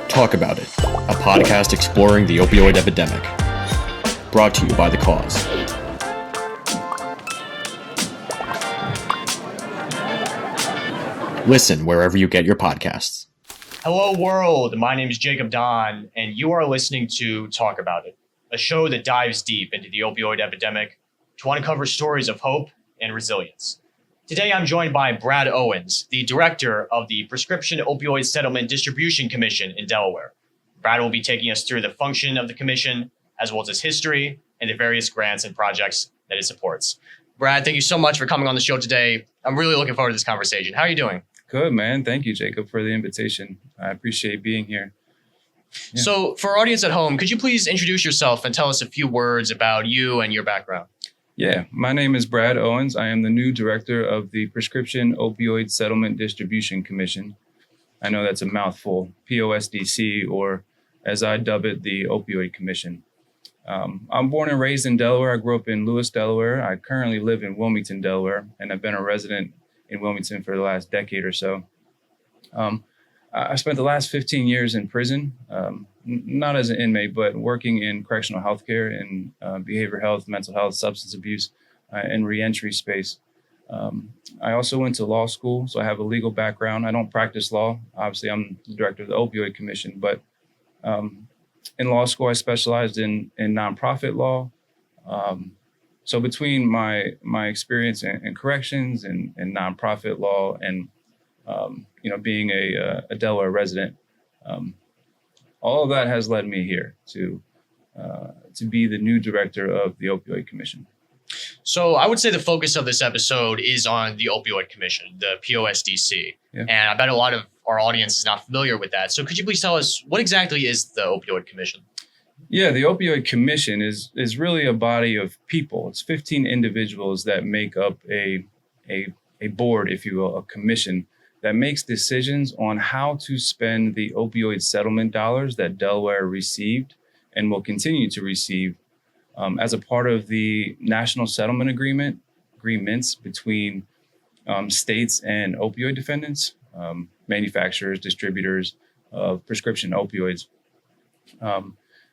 Talk About It, a podcast exploring the opioid epidemic. Brought to you by The Cause. Listen wherever you get your podcasts. Hello, world. My name is Jacob Don, and you are listening to Talk About It, a show that dives deep into the opioid epidemic to uncover stories of hope and resilience. Today, I'm joined by Brad Owens, the director of the Prescription Opioid Settlement Distribution Commission in Delaware. Brad will be taking us through the function of the commission, as well as its history and the various grants and projects that it supports. Brad, thank you so much for coming on the show today. I'm really looking forward to this conversation. How are you doing? Good, man. Thank you, Jacob, for the invitation. I appreciate being here. Yeah. So for our audience at home, could you please introduce yourself and tell us a few words about you and your background? Yeah, my name is Brad Owens. I am the new director of the Prescription Opioid Settlement Distribution Commission. I know that's a mouthful, POSDC, or as I dub it, the Opioid Commission. I'm born and raised in Delaware. I grew up in Lewis, Delaware. I currently live in Wilmington, Delaware, and I've been a resident in Wilmington for the last decade or so. I spent the last 15 years in prison, not as an inmate, but working in correctional healthcare in behavioral health, mental health, substance abuse, and reentry space. I also went to law school, so I have a legal background. I don't practice law. Obviously, I'm the director of the Opioid Commission, but in law school, I specialized in nonprofit law. So between my experience in corrections and nonprofit law and being a Delaware resident, all of that has led me here to be the new director of the Opioid Commission. So I would say the focus of this episode is on the Opioid Commission, the POSDC. Yeah. And I bet a lot of our audience is not familiar with that. So could you please tell us what exactly is the Opioid Commission? Yeah, the Opioid Commission is really a body of people. It's 15 individuals that make up a board, if you will, a commission that makes decisions on how to spend the opioid settlement dollars that Delaware received and will continue to receive as a part of the national settlement agreements between states and opioid defendants, manufacturers, distributors of prescription opioids.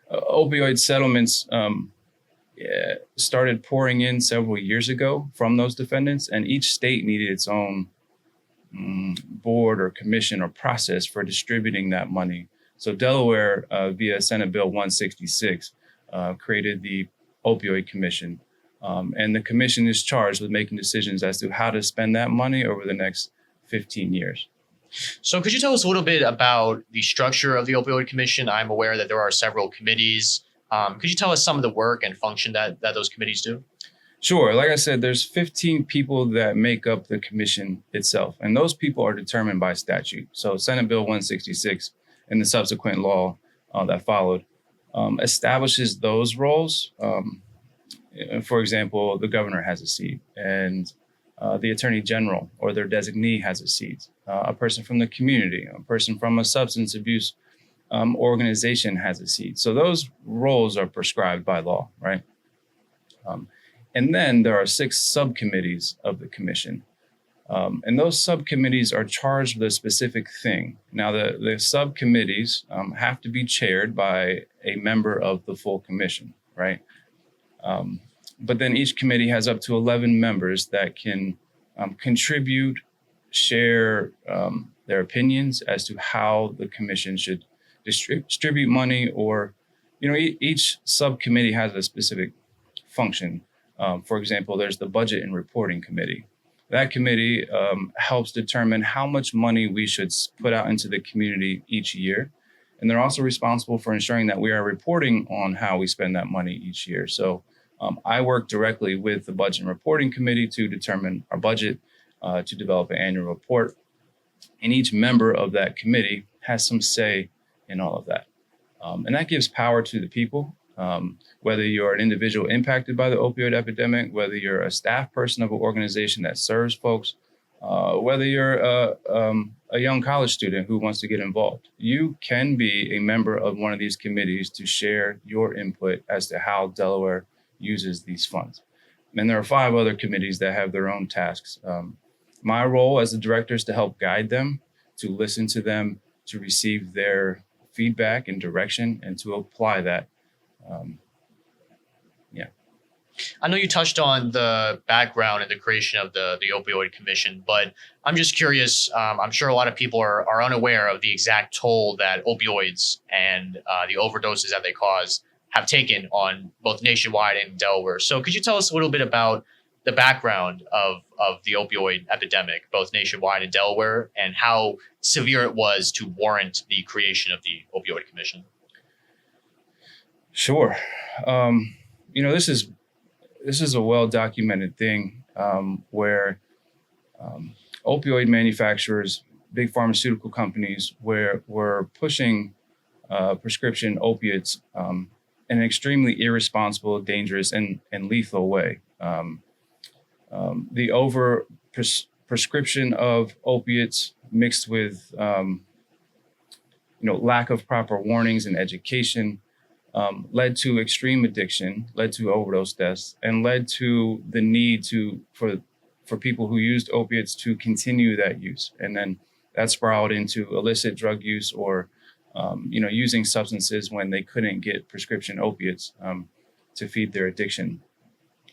Opioid settlements started pouring in several years ago from those defendants, and each state needed its own board or commission or process for distributing that money. So Delaware, via Senate Bill 166, created the Opioid Commission, and the commission is charged with making decisions as to how to spend that money over the next 15 years. So could you tell us a little bit about the structure of the Opioid Commission? I'm aware that there are several committees. Could you tell us some of the work and function that those committees do? Sure. Like I said, there's 15 people that make up the commission itself, and those people are determined by statute. So Senate Bill 166 and the subsequent law that followed establishes those roles. For example, the governor has a seat, and the attorney general or their designee has a seat. A person from the community, a person from a substance abuse organization has a seat. So those roles are prescribed by law, right? And then there are 6 subcommittees of the commission. And those subcommittees are charged with a specific thing. Now, the subcommittees have to be chaired by a member of the full commission, right? But then each committee has up to 11 members that can contribute, share their opinions as to how the commission should distribute money, or, each subcommittee has a specific function. For example, there's the Budget and Reporting Committee. That committee helps determine how much money we should put out into the community each year. And they're also responsible for ensuring that we are reporting on how we spend that money each year. So I work directly with the Budget and Reporting Committee to determine our budget, to develop an annual report. And each member of that committee has some say in all of that. And that gives power to the people. Whether you're an individual impacted by the opioid epidemic, whether you're a staff person of an organization that serves folks, whether you're a young college student who wants to get involved, you can be a member of one of these committees to share your input as to how Delaware uses these funds. And there are 5 other committees that have their own tasks. My role as the director is to help guide them to listen to them, to receive their feedback and direction, and to apply that. I know you touched on the background and the creation of the opioid commission, but I'm just curious. I'm sure a lot of people are unaware of the exact toll that opioids and the overdoses that they cause have taken on both nationwide and Delaware. So could you tell us a little bit about the background of the opioid epidemic, both nationwide and Delaware, and how severe it was to warrant the creation of the opioid commission? Sure. This is a well-documented thing where opioid manufacturers, big pharmaceutical companies, were pushing prescription opiates in an extremely irresponsible, dangerous, and lethal way. The prescription of opiates mixed with lack of proper warnings and education led to extreme addiction, led to overdose deaths, and led to the need for people who used opiates to continue that use. And then that spiraled into illicit drug use or using substances when they couldn't get prescription opiates to feed their addiction.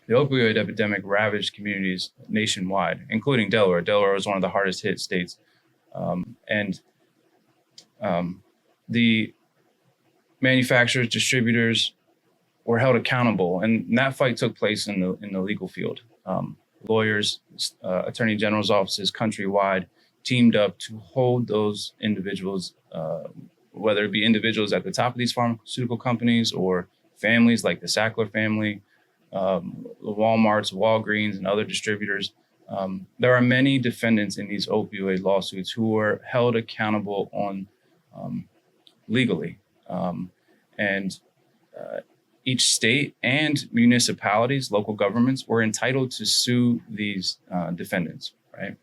The opioid epidemic ravaged communities nationwide, including Delaware. Delaware was one of the hardest hit states. The manufacturers, distributors were held accountable, and that fight took place in the legal field. Lawyers, attorney general's offices countrywide teamed up to hold those individuals, whether it be individuals at the top of these pharmaceutical companies or families like the Sackler family, the Walmarts, Walgreens, and other distributors. There are many defendants in these opioid lawsuits who were held accountable on legally. Each state and municipalities, local governments, were entitled to sue these defendants, right?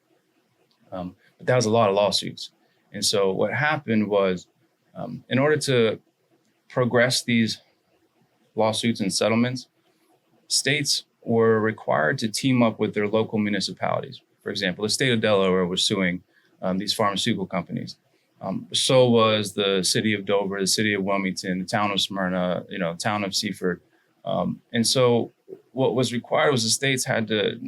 But that was a lot of lawsuits. And so what happened was, in order to progress these lawsuits and settlements, states were required to team up with their local municipalities. For example, the state of Delaware was suing these pharmaceutical companies. So was the city of Dover, the city of Wilmington, the town of Smyrna, town of Seaford. And so what was required was the states had to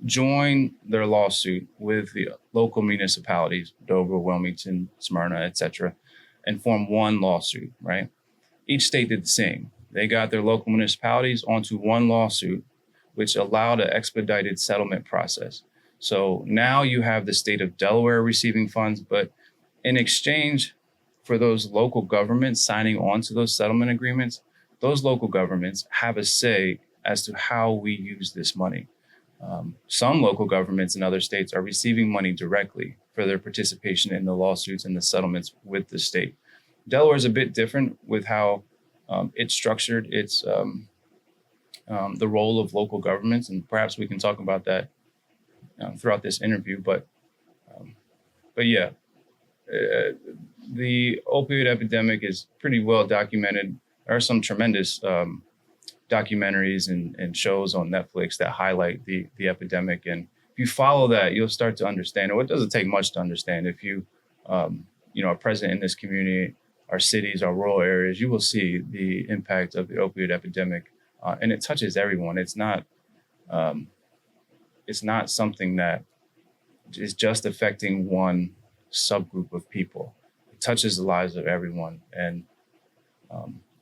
join their lawsuit with the local municipalities, Dover, Wilmington, Smyrna, et cetera, and form one lawsuit, right? Each state did the same. They got their local municipalities onto one lawsuit, which allowed an expedited settlement process. So now you have the state of Delaware receiving funds, but in exchange for those local governments signing on to those settlement agreements, those local governments have a say as to how we use this money. Some local governments in other states are receiving money directly for their participation in the lawsuits and the settlements with the state. Delaware is a bit different with how it's structured its the role of local governments, and perhaps we can talk about that throughout this interview. But yeah, the opioid epidemic is pretty well documented. There are some tremendous documentaries and shows on Netflix that highlight the epidemic. And if you follow that, you'll start to understand, or it doesn't take much to understand. If you, are present in this community, our cities, our rural areas, you will see the impact of the opioid epidemic. And it touches everyone. It's not something that is just affecting one subgroup of people. It touches the lives of everyone. And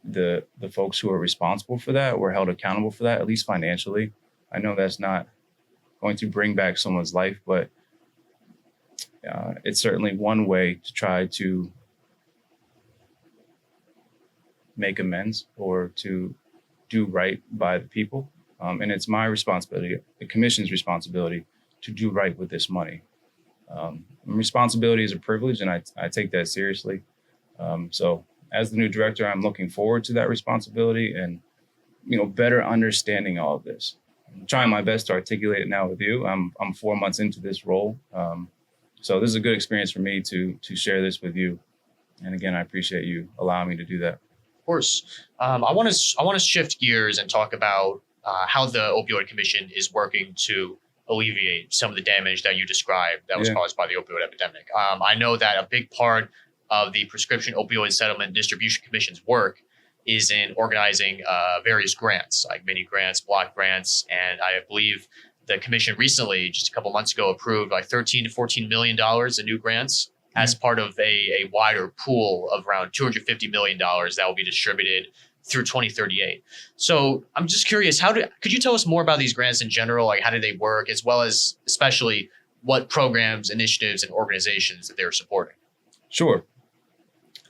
the folks who are responsible for that were held accountable for that, at least financially. I know that's not going to bring back someone's life, but it's certainly one way to try to make amends or to do right by the people. And it's my responsibility, the commission's responsibility, to do right with this money. Responsibility is a privilege, and I take that seriously. So as the new director, I'm looking forward to that responsibility and, better understanding all of this. I'm trying my best to articulate it now with you. I'm 4 months into this role. So this is a good experience for me to share this with you. And again, I appreciate you allowing me to do that. Of course. I want to shift gears and talk about how the Opioid Commission is working to alleviate some of the damage that you described that was Yeah. caused by the opioid epidemic. I know that a big part of the Prescription Opioid Settlement Distribution Commission's work is in organizing various grants, like mini grants, block grants, and I believe the commission recently, just a couple months ago, approved like $13 to $14 million in new grants as part of a wider pool of around $250 million that will be distributed through 2038. So I'm just curious, could you tell us more about these grants in general? Like, how do they work, as well as especially what programs, initiatives, and organizations that they're supporting? Sure.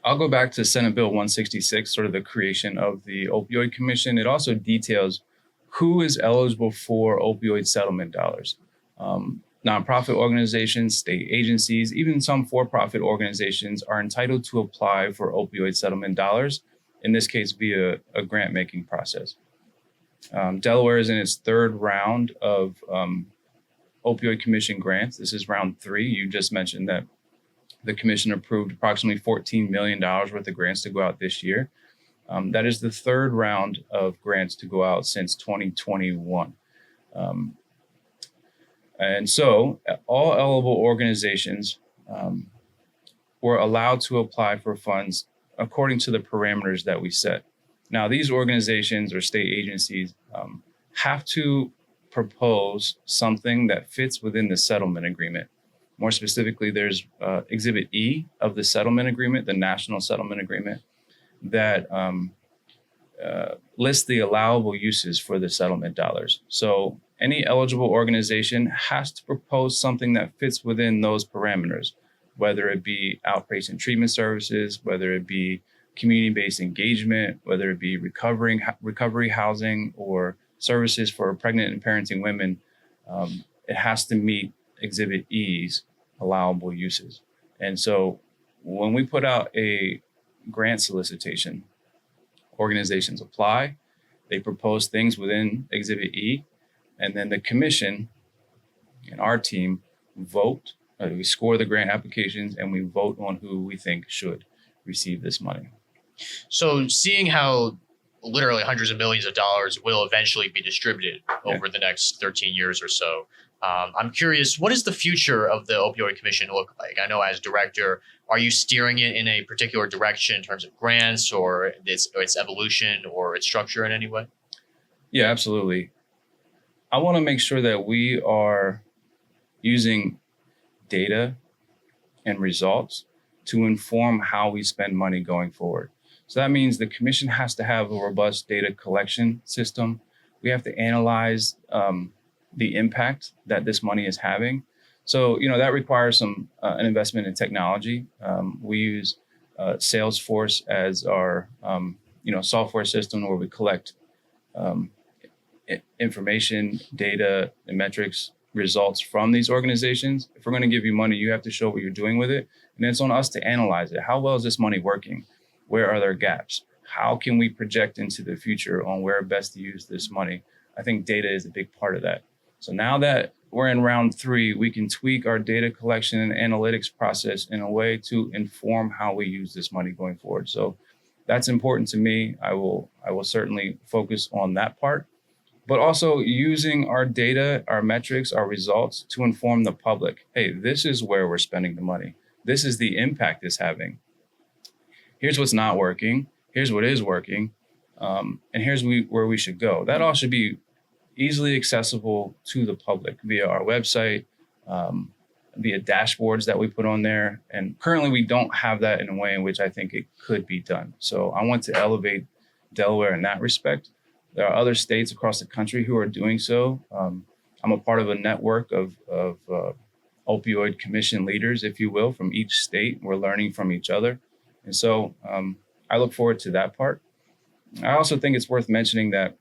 I'll go back to Senate Bill 166, sort of the creation of the Opioid Commission. It also details who is eligible for opioid settlement dollars. Nonprofit organizations, state agencies, even some for-profit organizations are entitled to apply for opioid settlement dollars, in this case via a grant-making process. Delaware is in its third round of Opioid Commission grants. This is round 3. You just mentioned that the commission approved approximately $14 million worth of grants to go out this year. That is the third round of grants to go out since 2021. And so all eligible organizations were allowed to apply for funds according to the parameters that we set. Now, these organizations or state agencies have to propose something that fits within the settlement agreement. More specifically, there's Exhibit E of the settlement agreement, the National Settlement Agreement, that lists the allowable uses for the settlement dollars. So any eligible organization has to propose something that fits within those parameters, whether it be outpatient treatment services, whether it be community-based engagement, whether it be recovery housing or services for pregnant and parenting women. It has to meet Exhibit E's allowable uses. And so when we put out a grant solicitation, organizations apply, they propose things within Exhibit E, and then the commission and our team vote. We score the grant applications and we vote on who we think should receive this money. So seeing how literally hundreds of millions of dollars will eventually be distributed over the next 13 years or so, I'm curious, what does the future of the Opioid Commission look like? I know as director, are you steering it in a particular direction in terms of grants or its evolution or its structure in any way? Yeah, absolutely. I want to make sure that we are using data and results to inform how we spend money going forward. So that means the commission has to have a robust data collection system. We have to analyze the impact that this money is having. So, that requires an investment in technology. We use Salesforce as our, software system where we collect information, data, and metrics results from these organizations. If we're going to give you money, you have to show what you're doing with it. And it's on us to analyze it. How well is this money working? Where are there gaps? How can we project into the future on where best to use this money? I think data is a big part of that. So now that we're in round 3, we can tweak our data collection and analytics process in a way to inform how we use this money going forward. So that's important to me. I will certainly focus on that part, but also using our data, our metrics, our results to inform the public. Hey, this is where we're spending the money. This is the impact it's having. Here's what's not working. Here's what is working. And here's where we should go. That all should be easily accessible to the public via our website, via dashboards that we put on there. And currently we don't have that in a way in which I think it could be done. So I want to elevate Delaware in that respect. There are other states across the country who are doing so. I'm a part of a network of opioid commission leaders, if you will, from each state. We're learning from each other. And so I look forward to that part. I also think it's worth mentioning that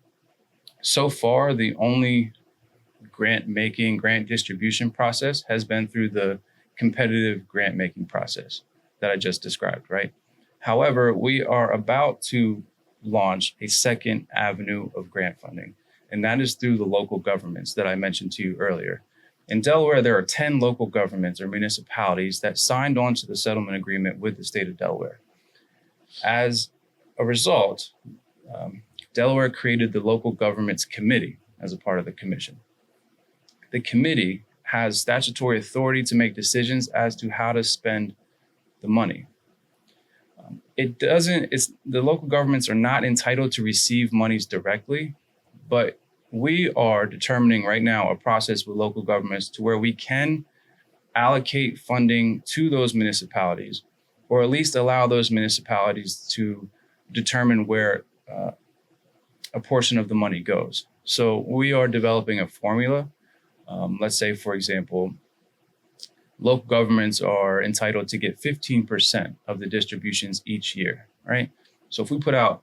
so far, the only grant distribution process has been through the competitive grant making process that I just described, right? However, we are about to launch a second avenue of grant funding, and that is through the local governments that I mentioned to you earlier. In Delaware, there are 10 local governments or municipalities that signed on to the settlement agreement with the state of Delaware. As a result, Delaware created the Local Governments Committee as a part of the commission. the committee has statutory authority to make decisions as to how to spend the money. The local governments are not entitled to receive monies directly, but we are determining right now a process with local governments to where we can allocate funding to those municipalities, or at least allow those municipalities to determine where a portion of the money goes. So we are developing a formula. Let's say, for example, local governments are entitled to get 15% of the distributions each year, right? So if we put out,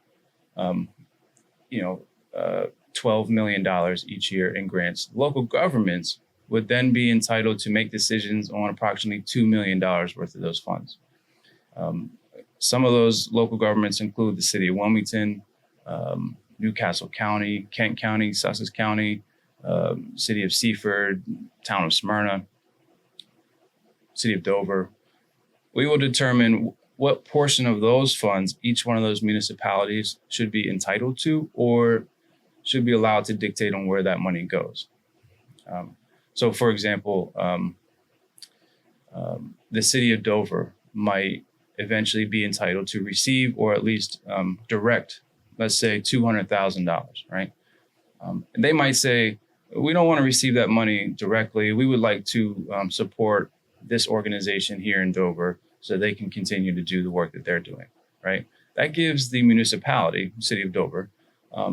$12 million each year in grants, local governments would then be entitled to make decisions on approximately $2 million worth of those funds. Some of those local governments include the city of Wilmington, Newcastle County, Kent County, Sussex County, city of Seaford, town of Smyrna, city of Dover. We will determine what portion of those funds each one of those municipalities should be entitled to or should be allowed to dictate on where that money goes. So, for example, the city of Dover might eventually be entitled to receive or at least direct, let's say, $200,000, right? They might say, we don't want to receive that money directly. We would like to support this organization here in Dover so they can continue to do the work that they're doing, right? That gives the municipality, city of Dover,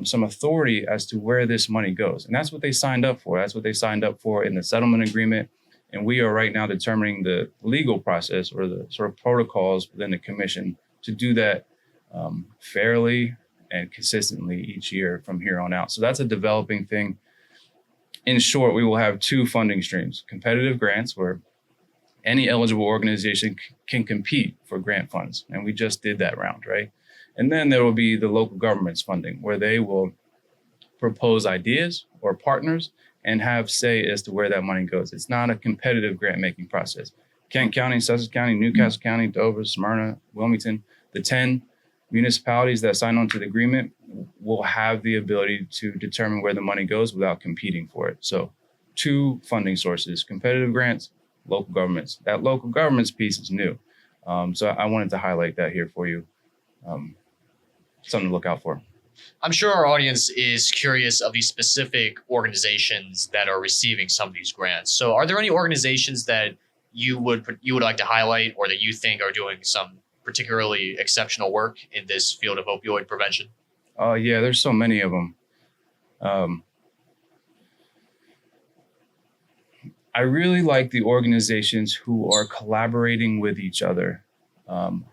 some authority as to where this money goes. And that's what they signed up for. That's what they signed up for in the settlement agreement. And we are right now determining the legal process or the sort of protocols within the commission to do that fairly and consistently each year from here on out. So that's a developing thing. In short, we will have two funding streams: competitive grants, where any eligible organization can compete for grant funds. And we just did that round, right? And then there will be the local government's funding, where they will propose ideas or partners and have say as to where that money goes. It's not a competitive grant making process. Kent County, Sussex County, Newcastle County, Dover, Smyrna, Wilmington, the 10 municipalities that sign on to the agreement will have the ability to determine where the money goes without competing for it. So two funding sources: competitive grants, local governments. That local governments piece is new. So I wanted to highlight that here for you. Something to look out for. I'm sure our audience is curious of these specific organizations that are receiving some of these grants. So are there any organizations that you would like to highlight or that you think are doing some particularly exceptional work in this field of opioid prevention? Yeah, there's so many of them. I really like the organizations who are collaborating with each other,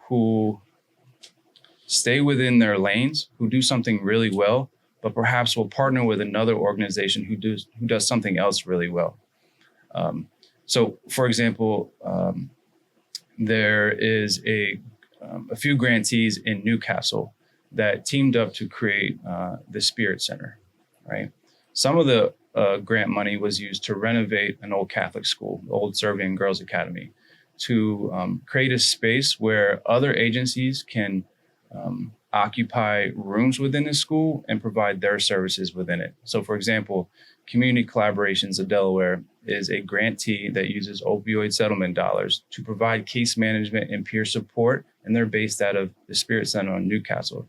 who stay within their lanes, who do something really well, but perhaps will partner with another organization who does something else really well. So, for example, there is a few grantees in Newcastle that teamed up to create the Spirit Center, right? Some of the grant money was used to renovate an old Catholic school, the old Serbian Girls Academy, to create a space where other agencies can occupy rooms within the school and provide their services within it. So, for example, Community Collaborations of Delaware is a grantee that uses opioid settlement dollars to provide case management and peer support, and they're based out of the Spirit Center in Newcastle.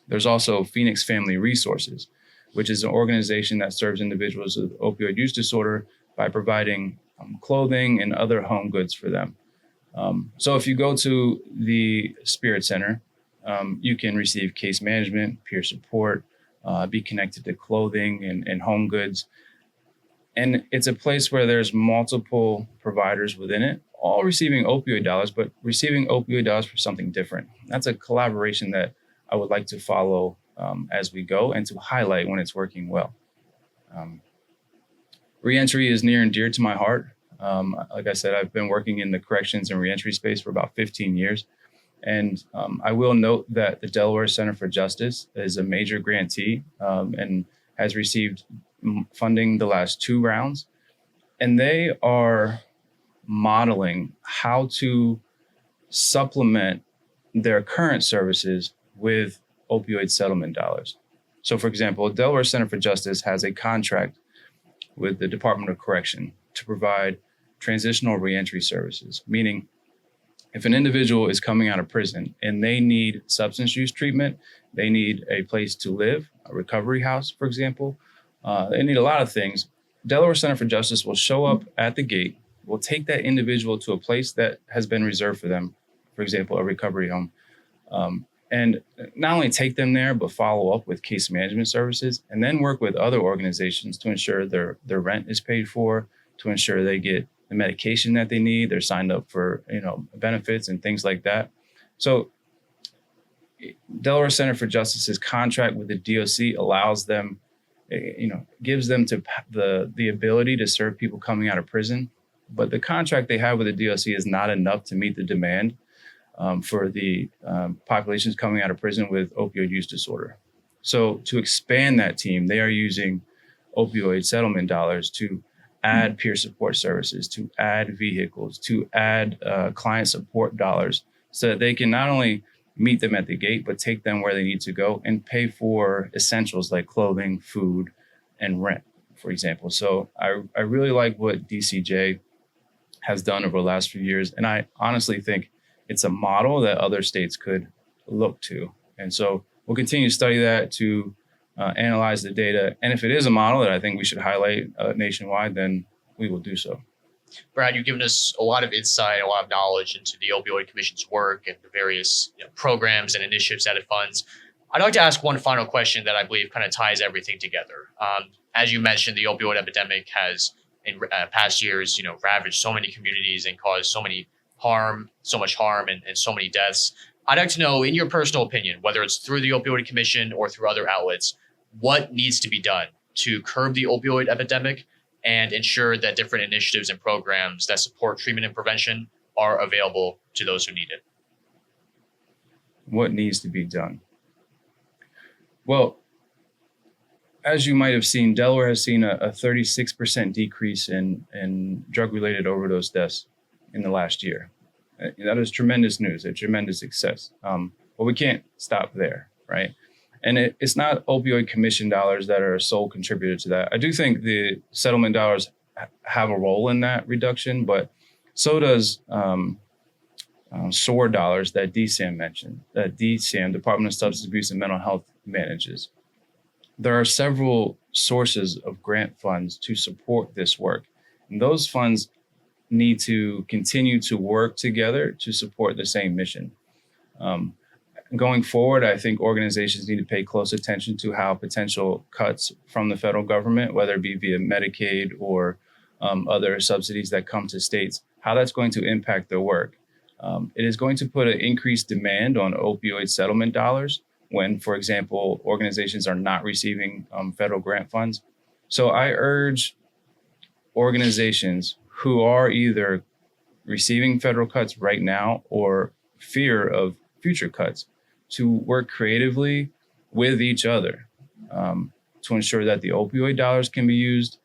There's also Phoenix Family Resources, which is an organization that serves individuals with opioid use disorder by providing clothing and other home goods for them. So if you go to the Spirit Center, you can receive case management, peer support, be connected to clothing and home goods. And it's a place where there's multiple providers within it, all receiving opioid dollars, but receiving opioid dollars for something different. That's a collaboration that I would like to follow as we go and to highlight when it's working well. Reentry is near and dear to my heart. Like I said, I've been working in the corrections and reentry space for about 15 years. And I will note that the Delaware Center for Justice is a major grantee and has received funding the last 2 rounds. And they are modeling how to supplement their current services with opioid settlement dollars. So, for example, Delaware Center for Justice has a contract with the Department of Correction to provide transitional reentry services, meaning if an individual is coming out of prison and they need substance use treatment, they need a place to live, a recovery house, for example, they need a lot of things. Delaware Center for Justice will show up at the gate, will take that individual to a place that has been reserved for them, for example, a recovery home, and not only take them there, but follow up with case management services, and then work with other organizations to ensure their rent is paid for, to ensure they get the medication that they need, they're signed up for benefits and things like that. So Delaware Center for Justice's contract with the DOC allows them, gives them the ability to serve people coming out of prison. But the contract they have with the DOC is not enough to meet the demand for the populations coming out of prison with opioid use disorder. So to expand that team, they are using opioid settlement dollars to add peer support services, to add vehicles, to add client support dollars, so that they can not only meet them at the gate, but take them where they need to go and pay for essentials like clothing, food, and rent, for example. So I really like what DCJ has done over the last few years. And I honestly think it's a model that other states could look to. And so we'll continue to study that, to analyze the data. And if it is a model that I think we should highlight nationwide, then we will do so. Brad, you've given us a lot of insight, a lot of knowledge into the Opioid Commission's work and the various programs and initiatives that it funds. I'd like to ask one final question that I believe kind of ties everything together. As you mentioned, the opioid epidemic has in past years, ravaged so many communities and caused so much harm and so many deaths. I'd like to know, in your personal opinion, whether it's through the Opioid Commission or through other outlets, what needs to be done to curb the opioid epidemic and ensure that different initiatives and programs that support treatment and prevention are available to those who need it? What needs to be done? Well, as you might have seen, Delaware has seen a 36% decrease in drug-related overdose deaths in the last year. That is tremendous news, a tremendous success. But we can't stop there, right? And it's not opioid commission dollars that are a sole contributor to that. I do think the settlement dollars have a role in that reduction, but so does SOAR dollars that DSAM mentioned, that DSAM, Department of Substance Abuse and Mental Health, manages. There are several sources of grant funds to support this work. And those funds need to continue to work together to support the same mission. Going forward, I think organizations need to pay close attention to how potential cuts from the federal government, whether it be via Medicaid or other subsidies that come to states, how that's going to impact their work. It is going to put an increased demand on opioid settlement dollars when, for example, organizations are not receiving federal grant funds. So I urge organizations who are either receiving federal cuts right now or fear of future cuts to work creatively with each other to ensure that the opioid dollars can be used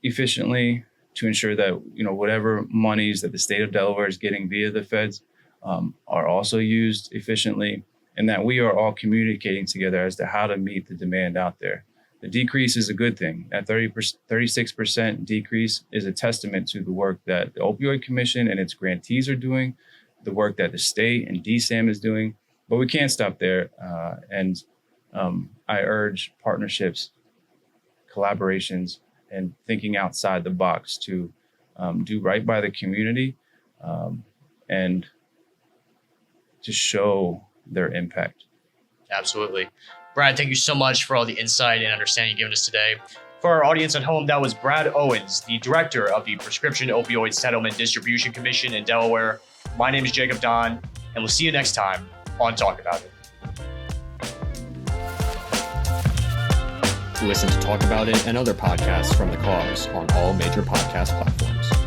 efficiently, to ensure that whatever monies that the state of Delaware is getting via the feds are also used efficiently, and that we are all communicating together as to how to meet the demand out there. The decrease is a good thing. That 36% decrease is a testament to the work that the Opioid Commission and its grantees are doing, the work that the state and DSAM is doing. But we can't stop there. And I urge partnerships, collaborations, and thinking outside the box to do right by the community and to show their impact. Absolutely. Brad, thank you so much for all the insight and understanding you've given us today. For our audience at home, that was Brad Owens, the director of the Prescription Opioid Settlement Distribution Commission in Delaware. My name is Jacob Don, and we'll see you next time on Talk About It. Listen to Talk About It and other podcasts from the cause on all major podcast platforms.